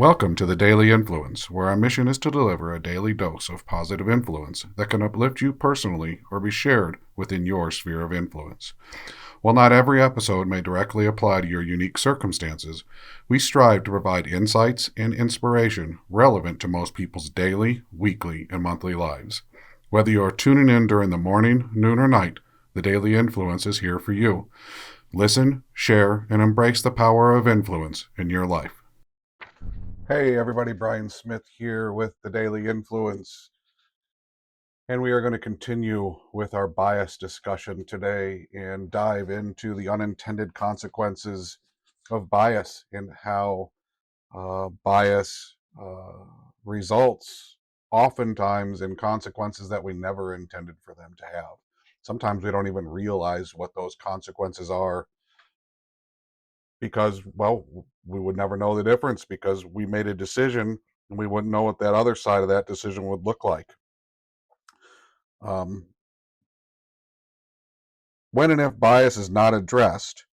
Welcome to the Daily Influence, where our mission is to deliver a daily dose of positive influence that can uplift you personally or be shared within your sphere of influence. While not every episode may directly apply to your unique circumstances, we strive to provide insights and inspiration relevant to most people's daily, weekly, and monthly lives. Whether you are tuning in during the morning, noon, or night, the Daily Influence is here for you. Listen, share, and embrace the power of influence in your life. Hey everybody, Brian Smith here with the Daily Influence, and we are going to continue with our bias discussion today and dive into the unintended consequences of bias and how bias results oftentimes in consequences that we never intended for them to have. Sometimes we don't even realize what those consequences are because, well, we would never know the difference because we made a decision and we wouldn't know what that other side of that decision would look like. When and if bias is not addressed,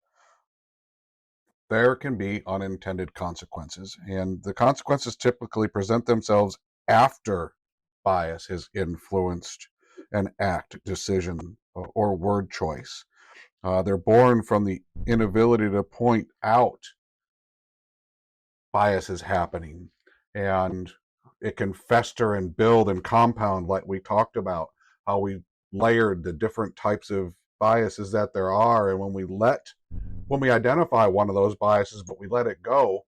there can be unintended consequences. And the consequences typically present themselves after bias has influenced an act, decision, or word choice. They're born from the inability to point out bias is happening, and it can fester and build and compound, like we talked about how we layered the different types of biases that there are. And when we identify one of those biases but we let it go,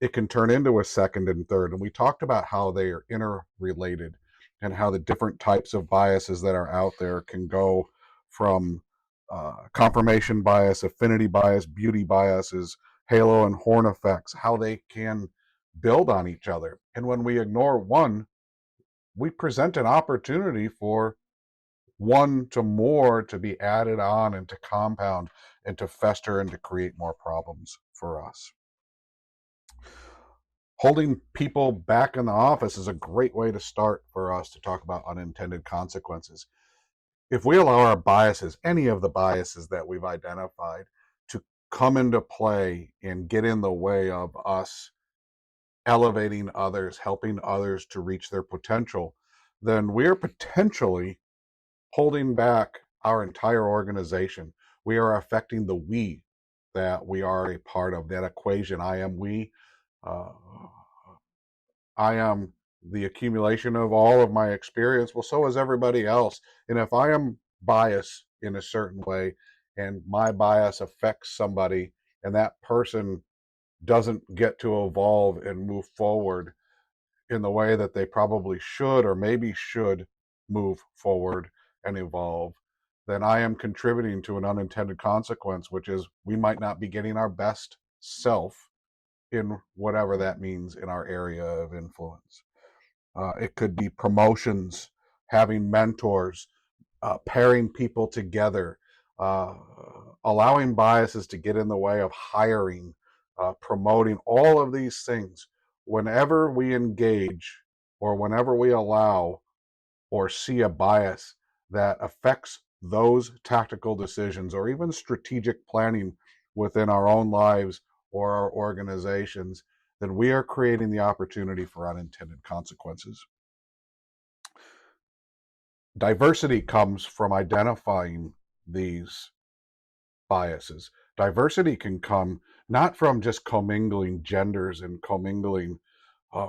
it can turn into a second and third. And we talked about how they are interrelated and how the different types of biases that are out there can go from confirmation bias, affinity bias, beauty biases, halo and horn effects, how they can build on each other. And when we ignore one, we present an opportunity for one to more to be added on and to compound and to fester and to create more problems for us. Holding people back in the office is a great way to start for us to talk about unintended consequences. If we allow our biases, any of the biases that we've identified, to come into play and get in the way of us elevating others, helping others to reach their potential, then we're potentially holding back our entire organization. We are affecting the we that we are a part of, that equation. I am we. I am the accumulation of all of my experience. Well, so is everybody else. And if I am biased in a certain way and my bias affects somebody and that person doesn't get to evolve and move forward in the way that they probably should or maybe should move forward and evolve, then I am contributing to an unintended consequence, which is we might not be getting our best self in whatever that means in our area of influence. It could be promotions, having mentors, pairing people together, uh, allowing biases to get in the way of hiring, promoting, all of these things. Whenever we engage or whenever we allow or see a bias that affects those tactical decisions or even strategic planning within our own lives or our organizations, then we are creating the opportunity for unintended consequences. Diversity comes from identifying these biases. Diversity can come not from just commingling genders and commingling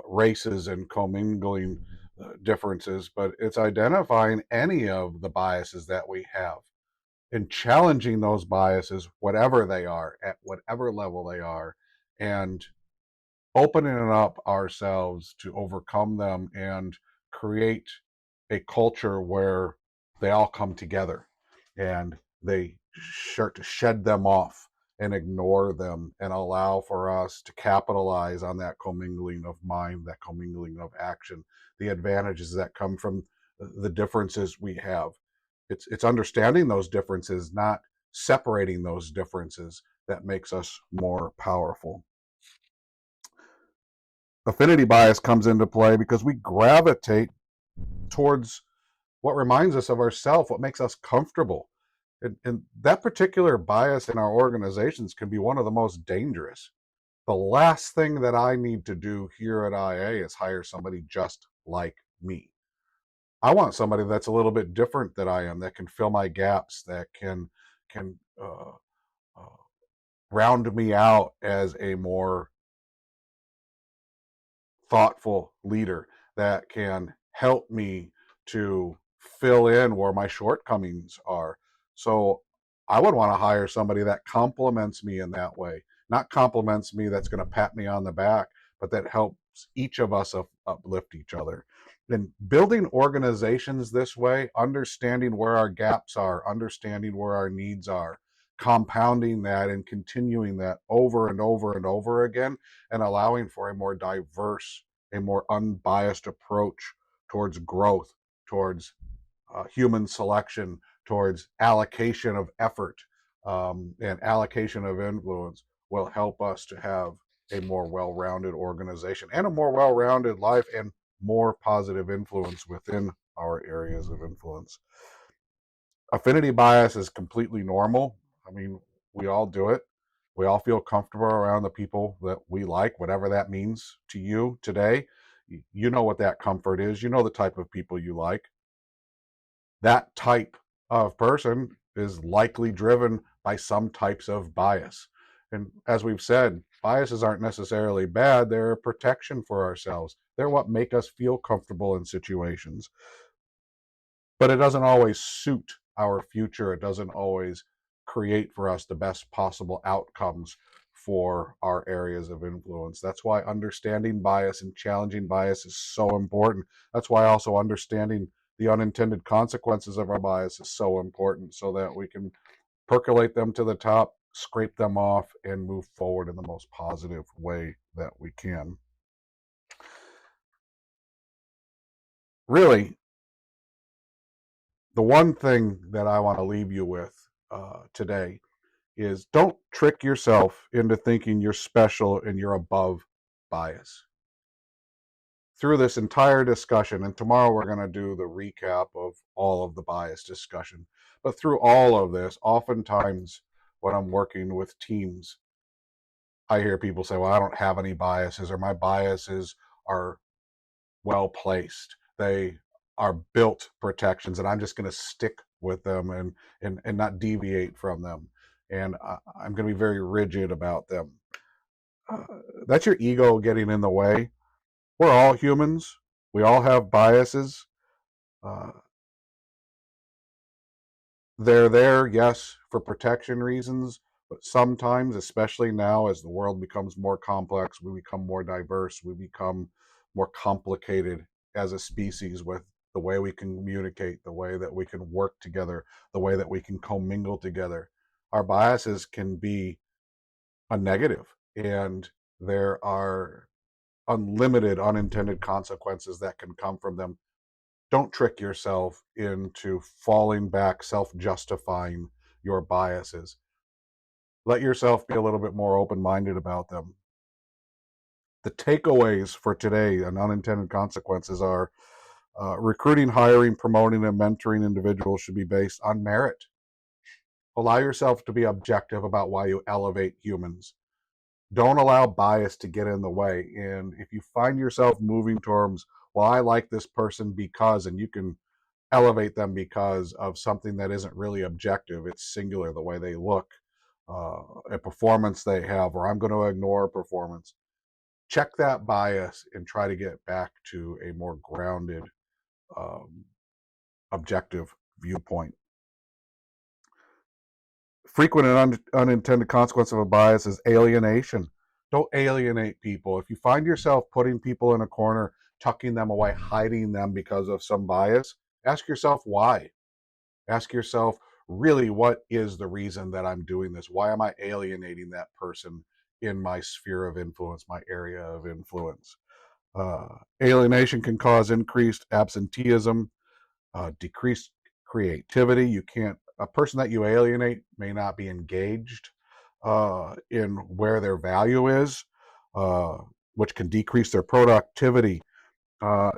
races and commingling differences, but it's identifying any of the biases that we have and challenging those biases, whatever they are, at whatever level they are, and opening up ourselves to overcome them and create a culture where they all come together and they start to shed them off and ignore them and allow for us to capitalize on that commingling of mind, that commingling of action, the advantages that come from the differences we have. It's understanding those differences, not separating those differences, that makes us more powerful. Affinity bias comes into play because we gravitate towards what reminds us of ourselves, what makes us comfortable. And that particular bias in our organizations can be one of the most dangerous The last thing that I need to do here at IA is hire somebody just like me. I want somebody that's a little bit different than I am, that can fill my gaps, that can uh, round me out as a more thoughtful leader, that can help me to fill in where my shortcomings are. So I would want to hire somebody that compliments me in that way, not compliments me that's going to pat me on the back, but that helps each of us uplift each other. And building organizations this way, understanding where our gaps are, understanding where our needs are, compounding that and continuing that over and over and over again, and allowing for a more diverse, a more unbiased approach towards growth, towards human selection, towards allocation of effort, and allocation of influence will help us to have a more well-rounded organization and a more well-rounded life and more positive influence within our areas of influence. Affinity bias is completely normal. I mean, we all do it. We all feel comfortable around the people that we like, whatever that means to you today. You know what that comfort is. You know the type of people you like. That type of person is likely driven by some types of bias. And as we've said, biases aren't necessarily bad. They're a protection for ourselves. They're what make us feel comfortable in situations. But it doesn't always suit our future. It doesn't always create for us the best possible outcomes for our areas of influence. That's why understanding bias and challenging bias is so important. That's why also understanding the unintended consequences of our bias is so important, so that we can percolate them to the top, scrape them off, and move forward in the most positive way that we can. Really, the one thing that I want to leave you with today is, don't trick yourself into thinking you're special and you're above bias. Through this entire discussion, and tomorrow we're going to do the recap of all of the bias discussion, but through all of this, oftentimes when I'm working with teams, I hear people say, well, I don't have any biases, or my biases are well placed. They are built protections, and I'm just going to stick with them and not deviate from them. And I'm going to be very rigid about them. Uh, that's your ego getting in the way. We're all humans. We all have biases. Uh, they're there, yes, for protection reasons, but sometimes, especially now as the world becomes more complex, we become more diverse, we become more complicated as a species with the way we can communicate, the way that we can work together, the way that we can commingle together. Our biases can be a negative, and there are unlimited unintended consequences that can come from them. Don't trick yourself into falling back, self-justifying your biases. Let yourself be a little bit more open-minded about them. The takeaways for today and unintended consequences are recruiting, hiring, promoting, and mentoring individuals should be based on merit. Allow yourself to be objective about why you elevate humans. Don't allow bias to get in the way. And if you find yourself moving towards, well, I like this person because, and you can elevate them because of something that isn't really objective, it's singular, the way they look, a performance they have, or I'm going to ignore a performance. Check that bias and try to get back to a more grounded, um, objective viewpoint. Frequent and unintended consequence of a bias is alienation. Don't alienate people. If you find yourself putting people in a corner, tucking them away, hiding them because of some bias, ask yourself why. Ask yourself, really, what is the reason that I'm doing this? Why am I alienating that person in my sphere of influence, my area of influence? Alienation can cause increased absenteeism, decreased creativity. You can't, a person that you alienate may not be engaged in where their value is, uh, which can decrease their productivity.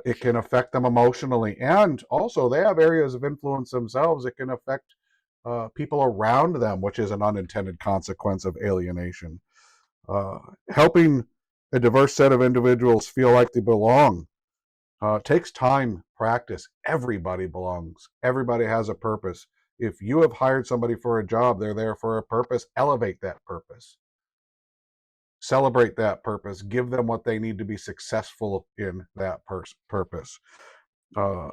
It can affect them emotionally, and also they have areas of influence themselves. It can affect people around them, which is an unintended consequence of alienation. Helping a diverse set of individuals feel like they belong takes time, practice. Everybody belongs. Everybody has a purpose. If you have hired somebody for a job, they're there for a purpose. Elevate that purpose. Celebrate that purpose. Give them what they need to be successful in that purpose. Uh,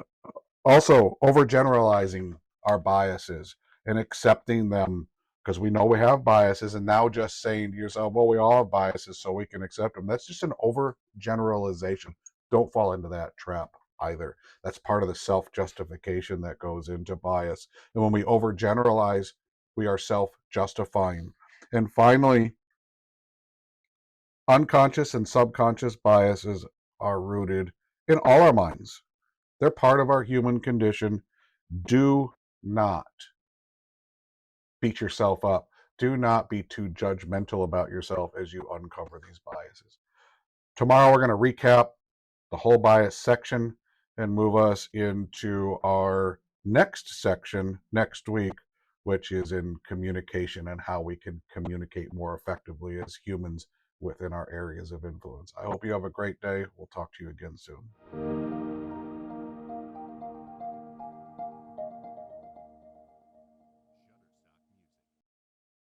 Also, overgeneralizing our biases and accepting them because we know we have biases, and now just saying to yourself, well, we all have biases, so we can accept them. That's just an overgeneralization. Don't fall into that trap either. That's part of the self-justification that goes into bias. And when we overgeneralize, we are self-justifying. And finally, unconscious and subconscious biases are rooted in all our minds. They're part of our human condition. Do not beat yourself up. Do not be too judgmental about yourself as you uncover these biases. Tomorrow, we're going to recap the whole bias section and move us into our next section next week, which is in communication and how we can communicate more effectively as humans within our areas of influence. I hope you have a great day. We'll talk to you again soon.